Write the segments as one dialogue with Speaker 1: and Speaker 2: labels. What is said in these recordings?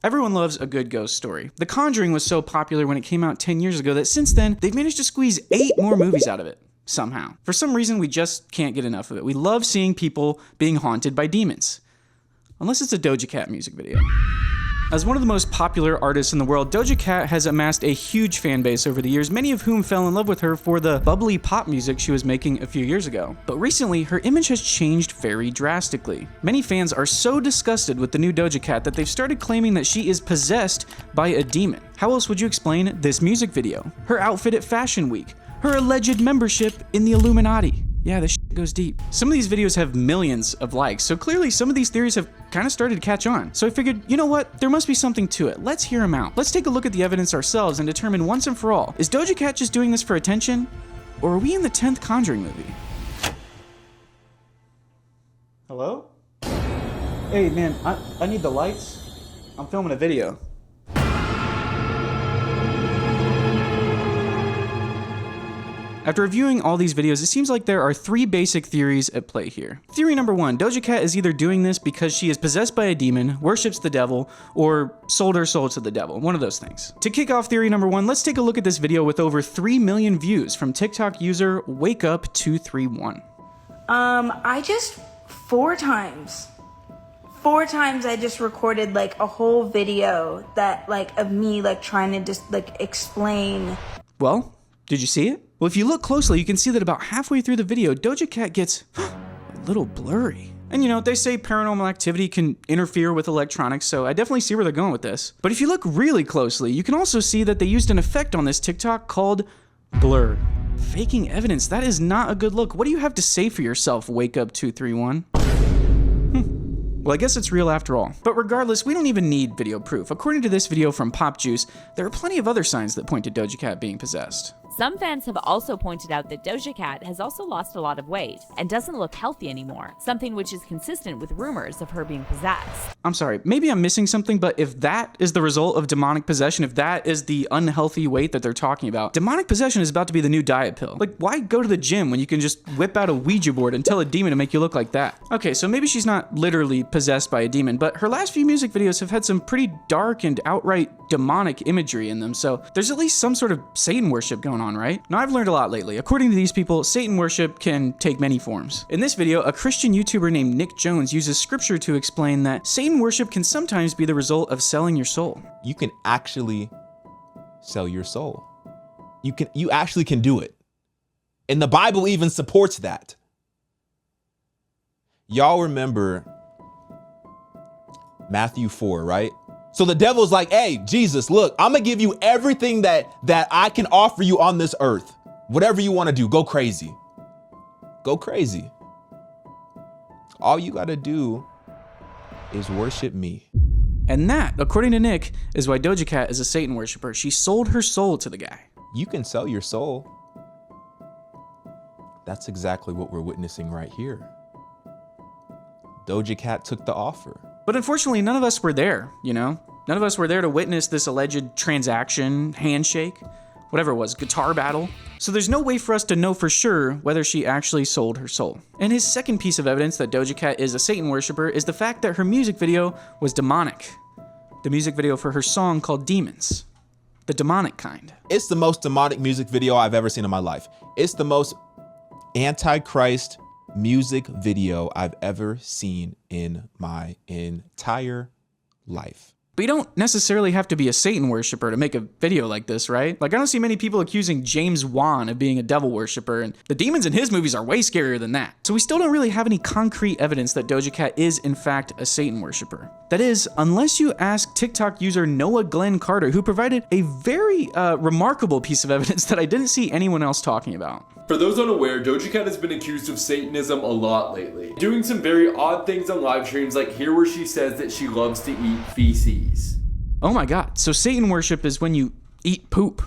Speaker 1: Everyone loves a good ghost story. The Conjuring was so popular when it came out 10 years ago that since then, they've managed to squeeze 8 more movies out of it. Somehow. For some reason, we just can't get enough of it. We love seeing people being haunted by demons. Unless it's a Doja Cat music video. As one of the most popular artists in the world, Doja Cat has amassed a huge fan base over the years, many of whom fell in love with her for the bubbly pop music she was making a few years ago. But recently, her image has changed very drastically. Many fans are so disgusted with the new Doja Cat that they've started claiming that she is possessed by a demon. How else would you explain this music video? Her outfit at Fashion Week? Her alleged membership in the Illuminati? Yeah, this shit goes deep. Some of these videos have millions of likes, so clearly some of these theories have kind of started to catch on. So I figured, you know what? There must be something to it. Let's hear them out. Let's take a look at the evidence ourselves and determine once and for all, is Doja Cat just doing this for attention? Or are we in the 10th Conjuring movie? Hello? Hey man, I need the lights. I'm filming a video. After reviewing all these videos, it seems like there are 3 basic theories at play here. Theory number 1, Doja Cat is either doing this because she is possessed by a demon, worships the devil, or sold her soul to the devil, one of those things. To kick off theory number 1, let's take a look at this video with over 3 million views from TikTok user WakeUp231.
Speaker 2: I just 4 times I just recorded like a whole video that like of me like trying to just like explain.
Speaker 1: Well, did you see it? Well, if you look closely, you can see that about halfway through the video, Doja Cat gets a little blurry. And you know, they say paranormal activity can interfere with electronics, so I definitely see where they're going with this. But if you look really closely, you can also see that they used an effect on this TikTok called blur. Faking evidence, that is not a good look. What do you have to say for yourself, WakeUp231? Well, I guess it's real after all. But regardless, we don't even need video proof. According to this video from Pop Juice, there are plenty of other signs that point to Doja Cat being possessed.
Speaker 3: Some fans have also pointed out that Doja Cat has also lost a lot of weight and doesn't look healthy anymore, something which is consistent with rumors of her being possessed.
Speaker 1: I'm sorry, maybe I'm missing something, but if that is the result of demonic possession, if that is the unhealthy weight that they're talking about, demonic possession is about to be the new diet pill. Like, why go to the gym when you can just whip out a Ouija board and tell a demon to make you look like that? Okay, so maybe she's not literally possessed by a demon, but her last few music videos have had some pretty dark and outright demonic imagery in them, so there's at least some sort of Satan worship going on, right? Now, I've learned a lot lately. According to these people, Satan worship can take many forms. In this video, a Christian YouTuber named Nick Jones uses scripture to explain that Satan worship can sometimes be the result of selling your soul.
Speaker 4: You can actually sell your soul. You actually can do it. And the Bible even supports that. Y'all remember Matthew 4, right? So the devil's like, hey, Jesus, look, I'm gonna give you everything that I can offer you on this earth. Whatever you want to do, go crazy. Go crazy. All you gotta do is worship me.
Speaker 1: And that, according to Nick, is why Doja Cat is a Satan worshiper. She sold her soul to the guy.
Speaker 4: You can sell your soul. That's exactly what we're witnessing right here. Doja Cat took the offer.
Speaker 1: But unfortunately, none of us were there, you know? None of us were there to witness this alleged transaction, handshake, whatever it was, guitar battle. So there's no way for us to know for sure whether she actually sold her soul. And his second piece of evidence that Doja Cat is a Satan worshiper is the fact that her music video was demonic. The music video for her song called Demons. The demonic kind.
Speaker 4: It's the most demonic music video I've ever seen in my life. It's the most antichrist music video I've ever seen in my entire life.
Speaker 1: But you don't necessarily have to be a Satan worshiper to make a video like this, right? Like, I don't see many people accusing James Wan of being a devil worshiper, and the demons in his movies are way scarier than that. So we still don't really have any concrete evidence that Doja Cat is, in fact, a Satan worshiper. That is, unless you ask TikTok user Noah Glenn Carter, who provided a very remarkable piece of evidence that I didn't see anyone else talking about.
Speaker 5: For those unaware, Doja Cat has been accused of Satanism a lot lately, doing some very odd things on live streams, like here where she says that she loves to eat feces.
Speaker 1: Oh my god, so Satan worship is when you eat poop.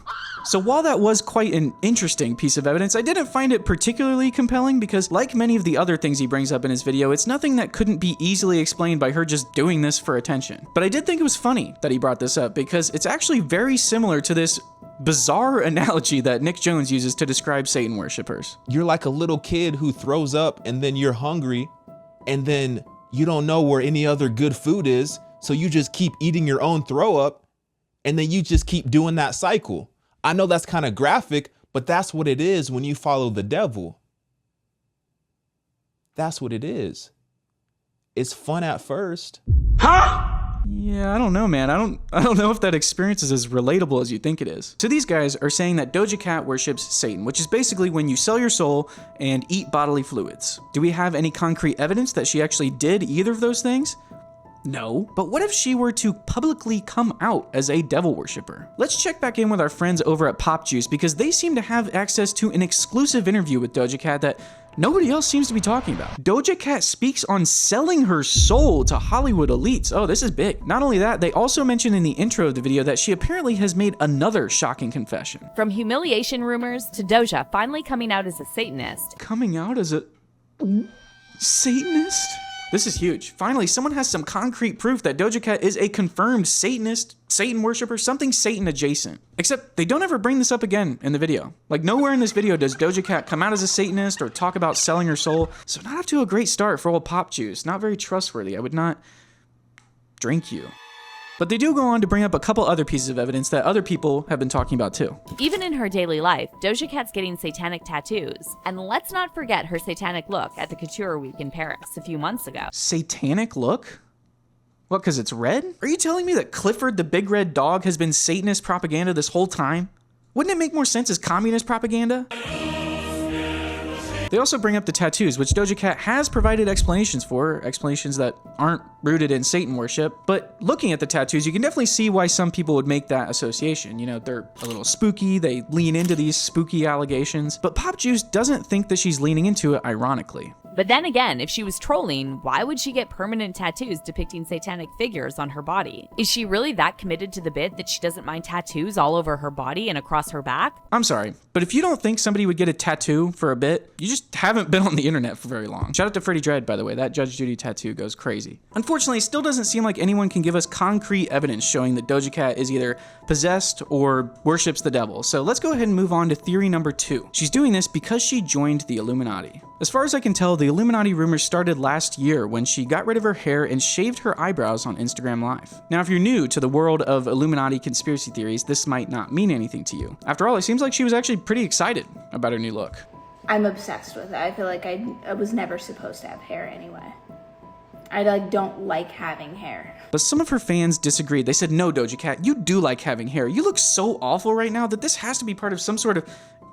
Speaker 1: So while that was quite an interesting piece of evidence, I didn't find it particularly compelling because, like many of the other things he brings up in his video, it's nothing that couldn't be easily explained by her just doing this for attention. But I did think it was funny that he brought this up because it's actually very similar to this bizarre analogy that Nick Jones uses to describe Satan worshipers.
Speaker 4: You're like a little kid who throws up and then you're hungry and then you don't know where any other good food is. So you just keep eating your own throw up, and then you just keep doing that cycle. I know that's kind of graphic, but that's what it is when you follow the devil. That's what it is. It's fun at first.
Speaker 1: Yeah, I don't know, man. I don't know if that experience is as relatable as you think it is. So these guys are saying that Doja Cat worships Satan, which is basically when you sell your soul and eat bodily fluids. Do we have any concrete evidence that she actually did either of those things? No, but what if she were to publicly come out as a devil worshiper? Let's check back in with our friends over at Pop Juice because they seem to have access to an exclusive interview with Doja Cat that nobody else seems to be talking about. Doja Cat speaks on selling her soul to Hollywood elites. Oh, this is big. Not only that, they also mention in the intro of the video that she apparently has made another shocking confession.
Speaker 3: From humiliation rumors to Doja finally coming out as a Satanist.
Speaker 1: Coming out as a Satanist? This is huge. Finally, someone has some concrete proof that Doja Cat is a confirmed Satanist, Satan worshiper, something Satan adjacent. Except they don't ever bring this up again in the video. Like nowhere in this video does Doja Cat come out as a Satanist or talk about selling her soul. So not off to a great start for old Pop Juice. Not very trustworthy. I would not drink you. But they do go on to bring up a couple other pieces of evidence that other people have been talking about too.
Speaker 3: Even in her daily life, Doja Cat's getting satanic tattoos. And let's not forget her satanic look at the Couture Week in Paris a few months ago.
Speaker 1: Satanic look? What, because it's red? Are you telling me that Clifford the Big Red Dog has been Satanist propaganda this whole time? Wouldn't it make more sense as communist propaganda? They also bring up the tattoos, which Doja Cat has provided explanations for, explanations that aren't rooted in Satan worship. But looking at the tattoos, you can definitely see why some people would make that association. You know, they're a little spooky, they lean into these spooky allegations. But Pop Juice doesn't think that she's leaning into it ironically.
Speaker 3: But then again, if she was trolling, why would she get permanent tattoos depicting satanic figures on her body? Is she really that committed to the bit that she doesn't mind tattoos all over her body and across her back?
Speaker 1: I'm sorry, but if you don't think somebody would get a tattoo for a bit, you just haven't been on the internet for very long. Shout out to Freddie Dredd, by the way. That Judge Judy tattoo goes crazy. Unfortunately, it still doesn't seem like anyone can give us concrete evidence showing that Doja Cat is either possessed or worships the devil. So let's go ahead and move on to theory number 2. She's doing this because she joined the Illuminati. As far as I can tell, the Illuminati rumors started last year when she got rid of her hair and shaved her eyebrows on Instagram Live. Now, if you're new to the world of Illuminati conspiracy theories, this might not mean anything to you. After all, it seems like she was actually pretty excited about her new look.
Speaker 2: I'm obsessed with it. I feel like I was never supposed to have hair anyway. I don't like having hair.
Speaker 1: But some of her fans disagreed. They said, no, Doja Cat, you do like having hair. You look so awful right now that this has to be part of some sort of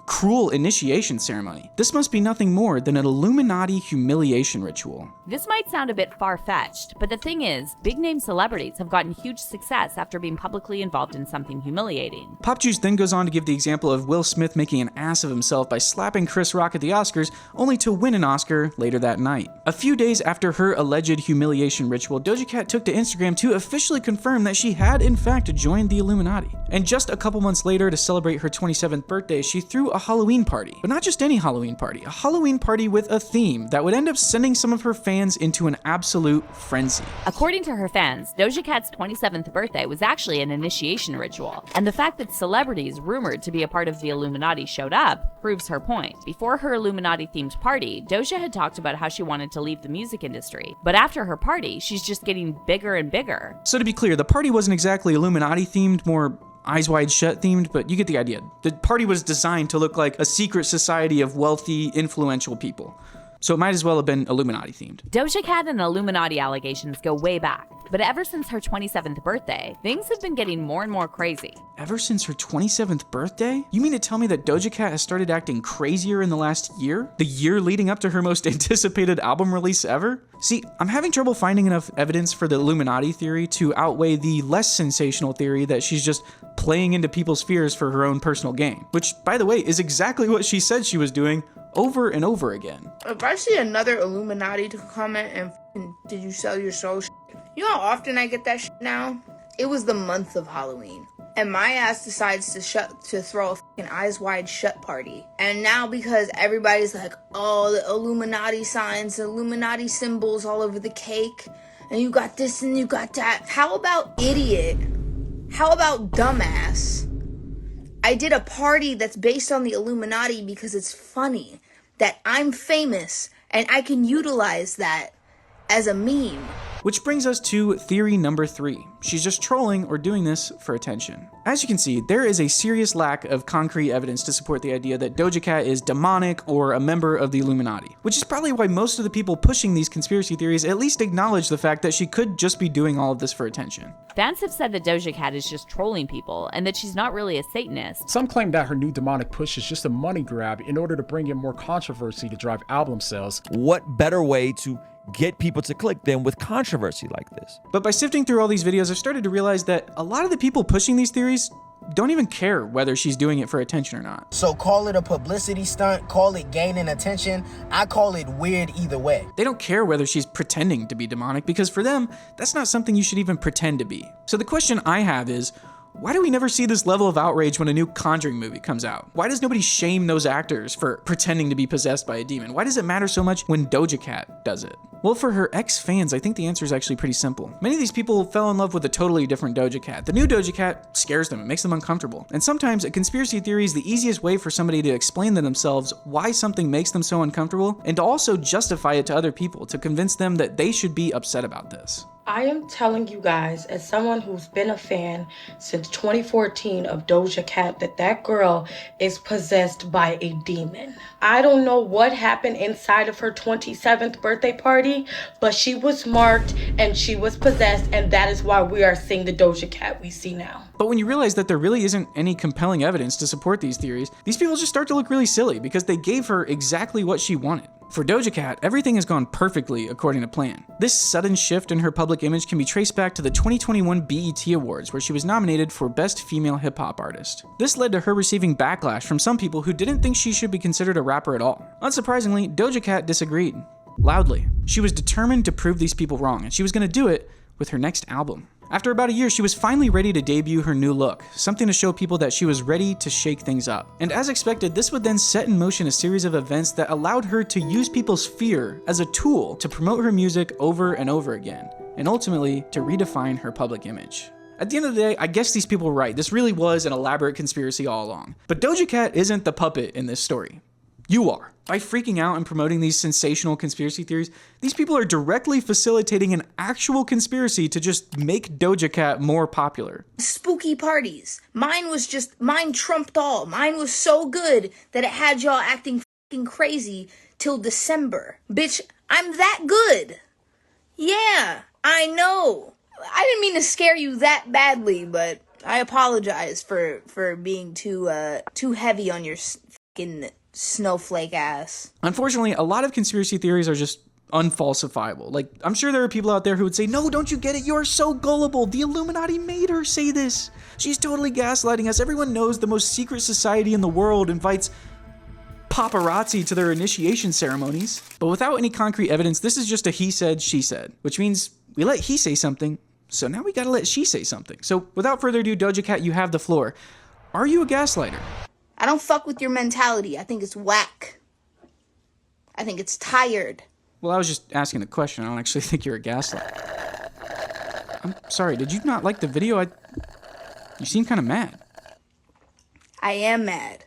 Speaker 1: cruel initiation ceremony. This must be nothing more than an Illuminati humiliation ritual.
Speaker 3: This might sound a bit far-fetched, but the thing is, big-name celebrities have gotten huge success after being publicly involved in something humiliating.
Speaker 1: Pop Juice then goes on to give the example of Will Smith making an ass of himself by slapping Chris Rock at the Oscars, only to win an Oscar later that night. A few days after her alleged humiliation ritual, Doja Cat took to Instagram to officially confirm that she had in fact joined the Illuminati. And just a couple months later, to celebrate her 27th birthday, she threw a Halloween party. But not just any Halloween party, a Halloween party with a theme that would end up sending some of her fans into an absolute frenzy.
Speaker 3: According to her fans, Doja Cat's 27th birthday was actually an initiation ritual, and the fact that celebrities rumored to be a part of the Illuminati showed up proves her point. Before her Illuminati-themed party, Doja had talked about how she wanted to leave the music industry, but after her party, she's just getting bigger and bigger.
Speaker 1: So to be clear, the party wasn't exactly Illuminati-themed, more Eyes Wide Shut themed, but you get the idea. The party was designed to look like a secret society of wealthy, influential people. So it might as well have been Illuminati themed.
Speaker 3: Doja Cat and Illuminati allegations go way back, but ever since her 27th birthday, things have been getting more and more crazy.
Speaker 1: Ever since her 27th birthday? You mean to tell me that Doja Cat has started acting crazier in the last year? The year leading up to her most anticipated album release ever? See, I'm having trouble finding enough evidence for the Illuminati theory to outweigh the less sensational theory that she's just playing into people's fears for her own personal gain. Which, by the way, is exactly what she said she was doing over and over again.
Speaker 6: If I see another Illuminati to comment and did you sell your soul shit, you know how often I get that shit now? It was the month of Halloween, and my ass decides to throw a fucking Eyes Wide Shut party. And now because everybody's like, oh, the Illuminati signs, the Illuminati symbols all over the cake, and you got this and you got that. How about idiot? How about dumbass? I did a party that's based on the Illuminati because it's funny that I'm famous and I can utilize that as a meme.
Speaker 1: Which brings us to theory number 3. She's just trolling or doing this for attention. As you can see, there is a serious lack of concrete evidence to support the idea that Doja Cat is demonic or a member of the Illuminati, which is probably why most of the people pushing these conspiracy theories at least acknowledge the fact that she could just be doing all of this for attention.
Speaker 3: Fans have said that Doja Cat is just trolling people and that she's not really a Satanist.
Speaker 7: Some claim that her new demonic push is just a money grab in order to bring in more controversy to drive album sales.
Speaker 8: What better way to get people to click than with controversy like this?
Speaker 1: But by sifting through all these videos, I've started to realize that a lot of the people pushing these theories don't even care whether she's doing it for attention or not.
Speaker 9: So call it a publicity stunt, call it gaining attention. I call it weird either way.
Speaker 1: They don't care whether she's pretending to be demonic because for them, that's not something you should even pretend to be. So the question I have is, why do we never see this level of outrage when a new Conjuring movie comes out? Why does nobody shame those actors for pretending to be possessed by a demon? Why does it matter so much when Doja Cat does it? Well, for her ex-fans, I think the answer is actually pretty simple. Many of these people fell in love with a totally different Doja Cat. The new Doja Cat scares them, it makes them uncomfortable. And sometimes a conspiracy theory is the easiest way for somebody to explain to themselves why something makes them so uncomfortable, and to also justify it to other people to convince them that they should be upset about this.
Speaker 10: I am telling you guys, as someone who's been a fan since 2014 of Doja Cat, that girl is possessed by a demon. I don't know what happened inside of her 27th birthday party, but she was marked and she was possessed, and that is why we are seeing the Doja Cat we see now.
Speaker 1: But when you realize that there really isn't any compelling evidence to support these theories, these people just start to look really silly because they gave her exactly what she wanted. For Doja Cat, everything has gone perfectly according to plan. This sudden shift in her public image can be traced back to the 2021 BET Awards, where she was nominated for Best Female Hip Hop Artist. This led to her receiving backlash from some people who didn't think she should be considered a rapper at all. Unsurprisingly, Doja Cat disagreed. Loudly. She was determined to prove these people wrong, and she was going to do it with her next album. After about a year, she was finally ready to debut her new look, something to show people that she was ready to shake things up. And as expected, this would then set in motion a series of events that allowed her to use people's fear as a tool to promote her music over and over again, and ultimately to redefine her public image. At the end of the day, I guess these people were right. This really was an elaborate conspiracy all along. But Doja Cat isn't the puppet in this story. You are. By freaking out and promoting these sensational conspiracy theories, these people are directly facilitating an actual conspiracy to just make Doja Cat more popular.
Speaker 6: Spooky parties. Mine trumped all. Mine was so good that it had y'all acting fucking crazy till December. Bitch, I'm that good. Yeah, I know. I didn't mean to scare you that badly, but I apologize for being too heavy on your fucking snowflake ass.
Speaker 1: Unfortunately, a lot of conspiracy theories are just unfalsifiable. Like, I'm sure there are people out there who would say, no, don't you get it? You're so gullible. The Illuminati made her say this. She's totally gaslighting us. Everyone knows the most secret society in the world invites paparazzi to their initiation ceremonies. But without any concrete evidence, this is just a he said, she said, which means we let he say something, so now we gotta let she say something. So without further ado, Doja Cat, you have the floor. Are you a gaslighter?
Speaker 6: I don't fuck with your mentality. I think it's whack. I think it's tired.
Speaker 1: Well, I was just asking a question. I don't actually think you're a gaslighter. I'm sorry, did you not like the video? You seem kind of mad.
Speaker 6: I am mad.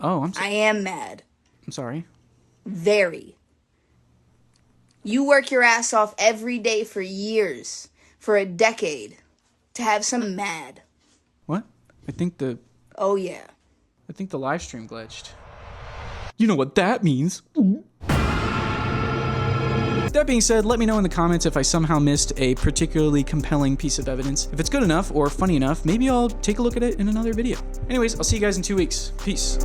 Speaker 1: Oh, I'm sorry.
Speaker 6: I am mad.
Speaker 1: I'm sorry.
Speaker 6: Very. You work your ass off every day for years, for a decade, to have some mad.
Speaker 1: What?
Speaker 6: Oh yeah.
Speaker 1: I think the live stream glitched. You know what that means. That being said, let me know in the comments if I somehow missed a particularly compelling piece of evidence. If it's good enough or funny enough, maybe I'll take a look at it in another video. Anyways, I'll see you guys in 2 weeks. Peace.